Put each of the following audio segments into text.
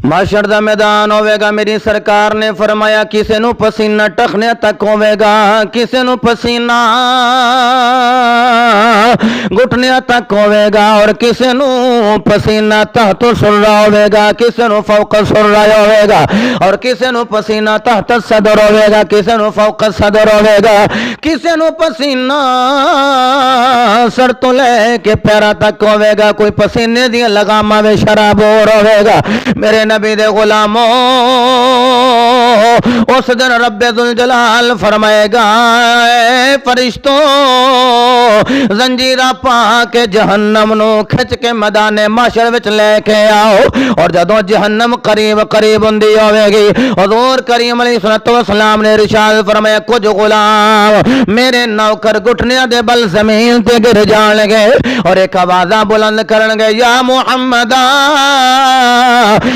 माशर दा मैदान होवेगा। मेरी सरकार ने फरमाया किसी नू पसीना टखने तक होवेगा, किसी नू पसीना घुटने तक होवेगा, और किसी नू पसीना तहत सुर्रा होवेगा, किसी नू फौक सुर्रा होवेगा, और किसी नू पसीना तहत सदर होवेगा, किसी नू फौक सदर होवेगा, किसी नू पसीना सर तो लेके पैरा तक होवेगा, कोई पसीने दी लगामा वे शराबोर होवेगा। मेरे नबी दे गुलामों, उस दिन रब्बे दुल जलाल फरमाएगा फरिश्तों जंजीरा पा के जहन्नम नो खिंच के मैदाने माशर विच लेके आओ। और जदों जहन्नम करीब करीब हुंदी होवेगी, हुजूर करीम अलैहिस्सलाम ने इरशाद फरमाया कुछ गुलाम मेरे नौकर घुटनियां दे बल जमीन ते गिर जाणगे और एक आवाज़ां बुलंद करनगे, या मुहम्मदा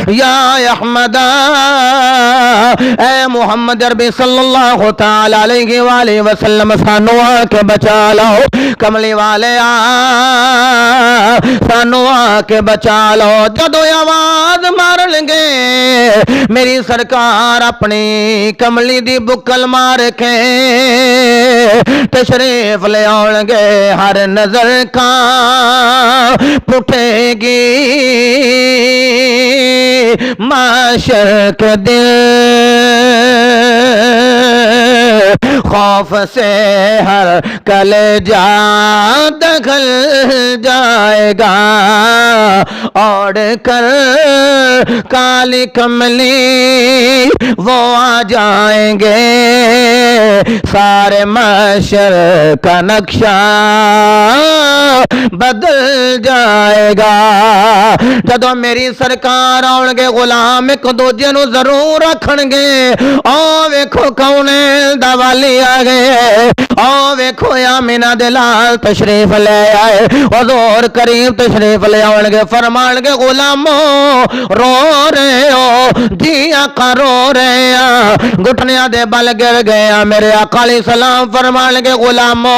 या अहमदा, ए मुहम्मद अरबी सल्लल्लाहु तआला अलैहि वसल्लम सानू आके बचा लो, कमली वाले सानू आके बचा लो। जदों आवाज मारनगे मेरी सरकार अपनी कमली दी बुकल मार के तशरीफ ले आउणगे, हर नजर का पुठेगी माशर के दिल खौफ से हर कलेजा दखल जाएगा, और कर काली कमली वो आ जाएंगे, सारे माशर का नक्शा बदल जाएगा। जदों मेरी सरकार आउणगे गुलाम एक दूजे नू जरूर रखणगे, ओ वेखो कौने दवाली आ गए, ओ वेखो आमिना दे लाल तशरीफ ले आए, हुजूर करीम तशरीफ ले आउणगे, फरमाणगे गुलामो रो रहे हो जी आका रो रहे आ, घुटनियां दे बल गिर गए आ। मेरे आका अलैहिस्सलाम फरमाणगे गुलामो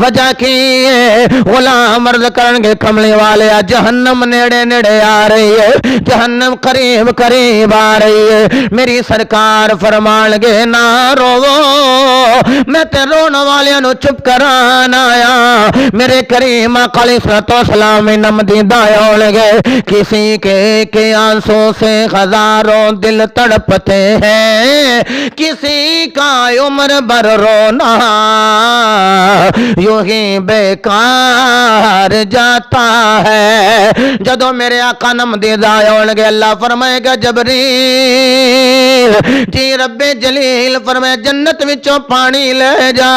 वजह की गुलाम अर्ज करनगे कमली वाले आ जहन्नम नेड़े नेड़े आ रही है, जहन्नम करीब करीब आ रही है। मेरी सरकार फरमानगे ना रोवो, मैं ते रोने वालियां नु चुप करान आया। मेरे करीम आका अलैहिस्सलाम इनाम दीदा होंगे, किसी के आंसू से हजारों दिल तड़पते हैं, किसी का उम्र भर रोना यूं ही बेकार जाता है। जदों मेरे आका नमदीदा होंगे अल्लाह फरमाएगा जबरील जी रब्बे जलील फरमाए जन्नत विचों पानी ले जा।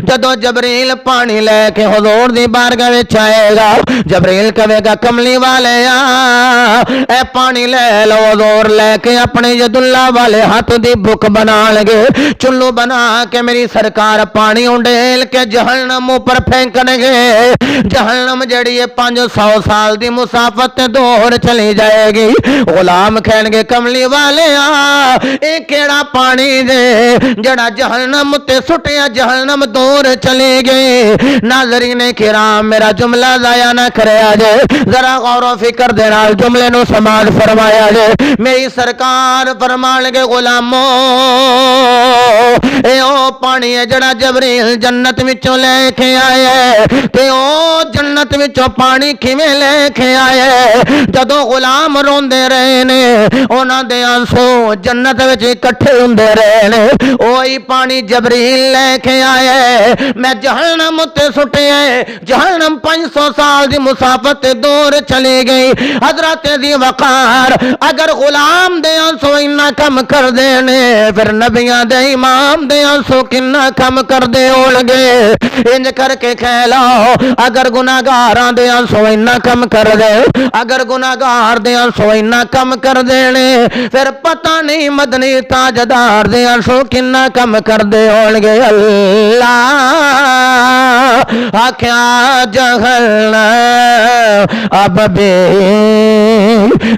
जदों जबरील पानी लेके हुजूर दी बारगाह विच आएगा, जबरील कहेगा कमली वाले ए पानी ले लो। हुजूर लेके अपने यदुल्ला वाले हाथ दी बुक बना लगे, चुल्लू बना के मेरी सरकार पानी उंडेल के जहन्नम ऊपर फेंकणगे। जहन्नम जड़ी है 500 साल दी मुसाफत दूर चली जाएगी। गुलाम कहणगे कमली वाले ए केड़ा पानी दे जड़ा जहन्नम ते सुटिया जहन्नम दूर चली गई। नाज़रीन किराम मेरा जुमला जाया ना करया जे, जरा गौर व फिक्र दे नाल जुमले नु समाज फरमाया जे। मेरी सरकार फरमाणगे गुलामो ए ओ पानी है जड़ा जबरील जन्नत विचों लेके आए, ते ओ जन्नत विचों पानी किवें लेके आए। जदों गुलाम रोंदे रहे ने उन्हां दे आंसू जन्नत विच इकट्ठे हुंदे रहे ने, ओही पानी जबरील लेके आए। मैं जहन्नम ते सुटिया, जहन्नम 500 साल दी मुसाफत दूर चली गई। हजरत दी वकार अगर गुलाम दे आंसू इन्ना कम कर देने, फिर नबियां दे इमाम दे आंसू किन्ना कम कर दे होणगे। इंज करके कह लो अगर गुनाहगारां दे आंसू इन्ना कम कर दे, अगर गुनाहगार दे आंसू इन्ना कम कर देने, फिर पता नहीं मदनी ताजदार दे आंसू किन्ना कम कर दे होणगे। अल्लाह आख्या जहन्नम अब भी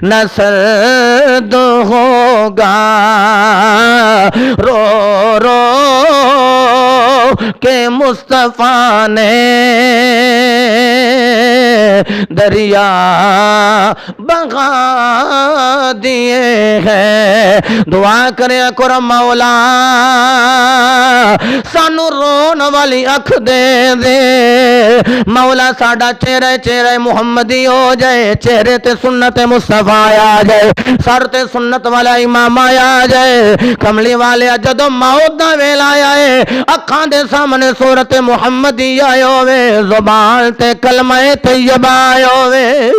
न सर्द होगा, रो रो के मुस्तफा ने دریا بغا دیے ہیں. دعا کرے کرم مولا سانو رون والی اکھ دے دے. مولا ساڈا چہرہ چہرہ محمدی ہو جائے, چہرے تے سنت مصطفیٰ آ جائے, سر تے سنت والا امام آ جائے. کملی والے جدو موت دا ویلا آئے اکھاں دے سامنے صورت محمدی آئے ہوئے, زبان تے کلمہ طیبہ آئے ہوئے.